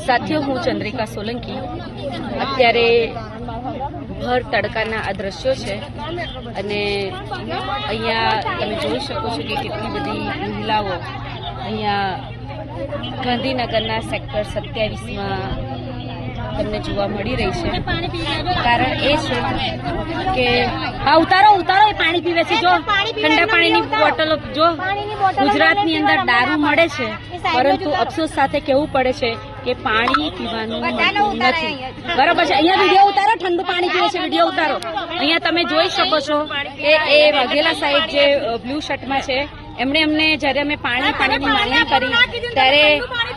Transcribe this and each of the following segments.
સાથીઓ, હું ચંદ્રિકા સોલંકી. અત્યારે ભર તડકાના આ દ્રશ્યો છે અને અહીંયા તમે જોઈ શકો છો કે કેટલી બધી મહિલાઓ અહીંયા ગાંધીનગરના સેક્ટર 27માં તમને જોવા મળી રહી છે. કારણ એ છે કે આ ઉતારો એ પાણી પીવે છે. જો ઠંડા પાણીની બોટલો, જો ગુજરાતની અંદર દારૂ મળે છે, પરંતુ અફસોસ સાથે કહેવું પડે છે કે પાણી પીવાનું મળતું નથી. બરાબર છે. અહીંયા વિડીયો ઉતારો, ઠંડુ પાણી પીવે છે, વિડીયો ઉતારો. અહીંયા તમે જોઈ શકો છો કે એ વાઘેલા સાહેબ જે બ્લુ શર્ટમાં છે, એમને જ્યારે અમે પાણીની માંગણી કરી ત્યારે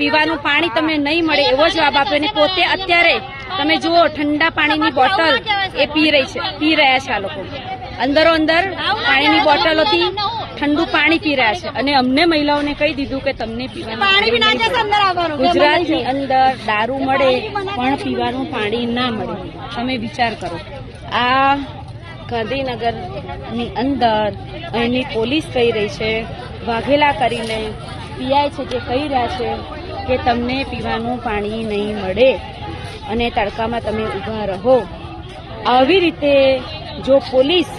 પીવાનું પાણી તમને નહીં મળે એવો જવાબ આપ્યો. અને પોતે અત્યારે તમે જુઓ ઠંડા પાણીની બોટલ એ પી રહ્યા છે. આ લોકો અંદરો અંદર પાણીની બોટલોથી ઠંડુ પાણી પી રહ્યા છે અને અમને મહિલાઓને કહી દીધું કે તમને પીવાનું ગુજરાતની અંદર દારૂ મળે પણ પીવાનું પાણી ના મળે. તમે વિચાર કરો, આ ગાંધીનગરની અંદર અહીંની પોલીસ કહી રહી છે, વાઘેલા કરીને પીઆઈ છે જે કહી રહ્યા છે કે તમને પીવાનું પાણી નહીં મળે અને તડકામાં તમે ઊભા રહો. આવી રીતે જો પોલીસ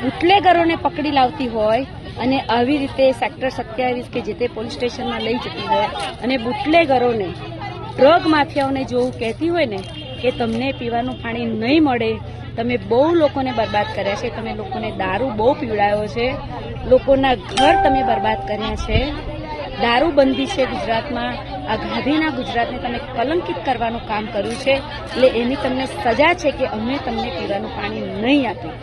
બુટલેગરોને પકડી લાવતી હોય અને આવી રીતે સેક્ટર 27 કે જે તે પોલીસ સ્ટેશનમાં લઈ જતી હોય અને બુટલેગરોને, ડ્રગ માફિયાઓને જો કહેતી હોય ને કે તમને પીવાનું પાણી નહીં મળે, તમે બહુ લોકોને બરબાદ કર્યા છે, તમે લોકોને દારૂ બહુ પીવડાયો છે, લોકોના ઘર તમે બરબાદ કર્યા છે, દારૂબંધી છે ગુજરાતમાં, આ ગાંધીના ગુજરાતને તમે કલંકિત કરવાનું કામ કર્યું છે. એટલે એની તમને સજા છે કે અમે તમને પીવાનું પાણી નહીં આપ્યું.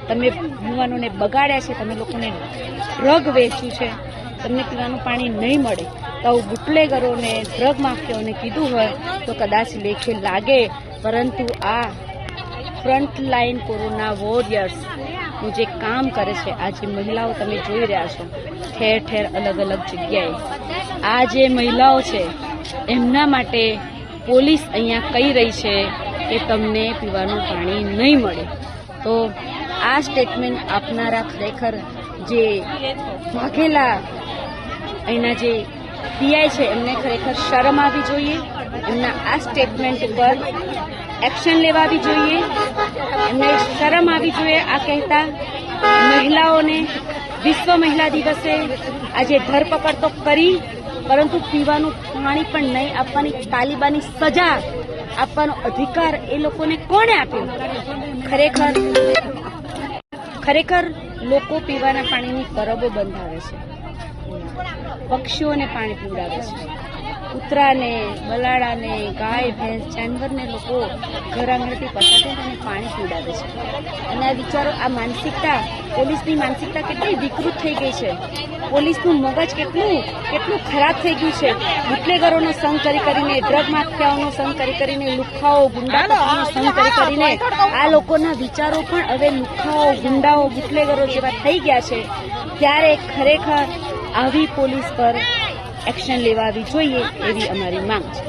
તમે યુવાનોને બગાડ્યા છે, તમે લોકોને ડ્રગ વેચ્યું છે, તમને પીવાનું પાણી નહીં મળે. તો આવું બુટલેગરોને, ડ્રગ માફિયાઓને કીધું હોય તો કદાચ લેખે લાગે, પરંતુ આ ફ્રન્ટલાઇન કોરોના વોરિયર્સનું જે કામ કરે છે, આ જે મહિલાઓ તમે જોઈ રહ્યા છો ઠેર ઠેર અલગ અલગ જગ્યાએ, આ જે મહિલાઓ છે એમના માટે પોલીસ અહીંયા કહી રહી છે કે તમને પીવાનું પાણી નહીં મળે. તો આ સ્ટેટમેન્ટ આપનારા ખરેખર જે વાઘેલા અહીંના જે પીઆઈ છે એમને ખરેખર શરમ આવવી જોઈએ. એમના આ સ્ટેટમેન્ટ ઉપર એક્શન લેવાવી જોઈએ. એમને શરમ આવી જોઈએ. આ કહેતા મહિલાઓને વિશ્વ મહિલા દિવસે આજે ધરપકડ તો કરી, પરંતુ પીવાનું પાણી પણ નહીં આપવાની તાલિબાની સજા આપવાનો અધિકાર એ લોકોને કોણે આપ્યો? ખરેખર લોકો પીવાના પાણીની પરબો બંધાવે છે, પક્ષીઓને પાણી પીવડાવે છે, કૂતરાને, બલાડાને, ગાય, ભેંસ, જાનવરને લોકો ઘર આંગણેથી પસાર થઈને પાણી પીવડાવે છે. અને આ વિચારો, આ માનસિકતા, પોલીસની માનસિકતા કેટલી વિકૃત થઈ ગઈ છે, પોલીસનું મગજ કેટલું ખરાબ થઈ ગયું છે. બુટલેગરોનો સંગ કરીને, ડ્રગ માફિયાઓનો સંગ કરીને, લુખ્ખાઓ, ગુંડાઓનો સંગ કરીને આ લોકોના વિચારો પણ હવે લુખ્ખાઓ, ગુંડાઓ, બુટલેગરો જેવા થઈ ગયા છે. ત્યારે ખરેખર આવી પોલીસ પર એક્શન લેવાવી જોઈએ એવી અમારી માંગ છે.